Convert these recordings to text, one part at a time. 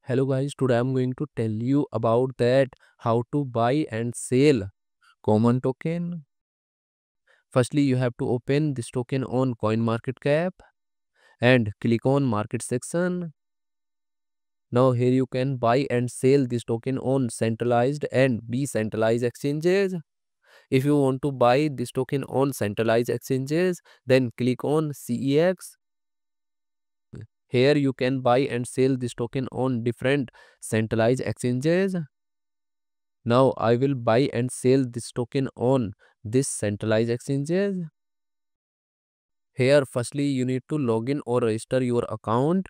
Hello guys, today I'm going to tell you about that how to buy and sell common token. Firstly, you have to open this token on CoinMarketCap and click on market section. Now here you can buy and sell this token on centralized and decentralized exchanges. If you want to buy this token on centralized exchanges, then click on CEX. Here you can buy and sell this token on different centralized exchanges. Now I will buy and sell this token on this centralized exchanges. Here firstly you need to log in or register your account.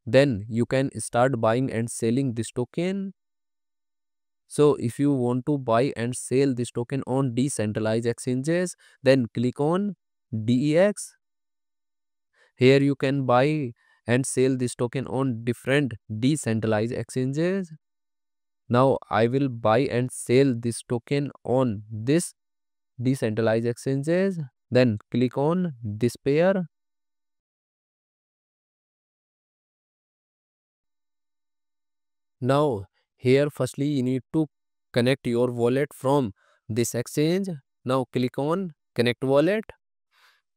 Then you can start buying and selling this token. So if you want to buy and sell this token on decentralized exchanges, then click on DEX. Here you can buy and sell this token on different decentralized exchanges. Now I will buy and sell this token on this decentralized exchanges. Then click on this pair. Now here firstly you need to connect your wallet from this exchange. Now click on connect wallet.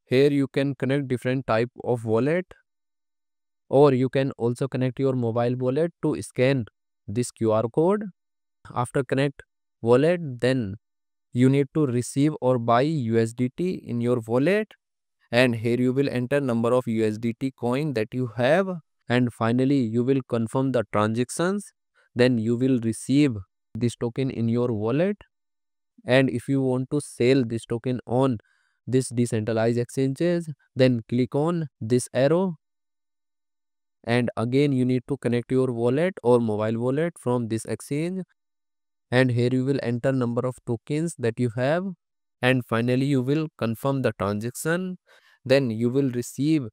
Here you can connect different type of wallet, or you can also connect your mobile wallet to scan this QR code. After connect wallet, then you need to receive or buy USDT in your wallet, and here you will enter number of USDT coin that you have, and finally you will confirm the transactions. Then you will receive this token in your wallet. And if you want to sell this token on this decentralized exchanges, then click on this arrow, and again you need to connect your wallet or mobile wallet from this exchange, and here you will enter number of tokens that you have, and finally you will confirm the transaction. Then you will receive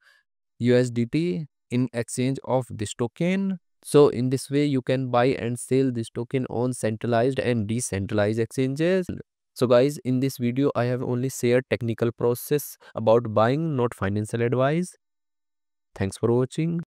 USDT in exchange of this token. So in this way you can buy and sell this token on centralized and decentralized exchanges. So guys, in this video I have only shared technical process about buying, not financial advice. Thanks for watching.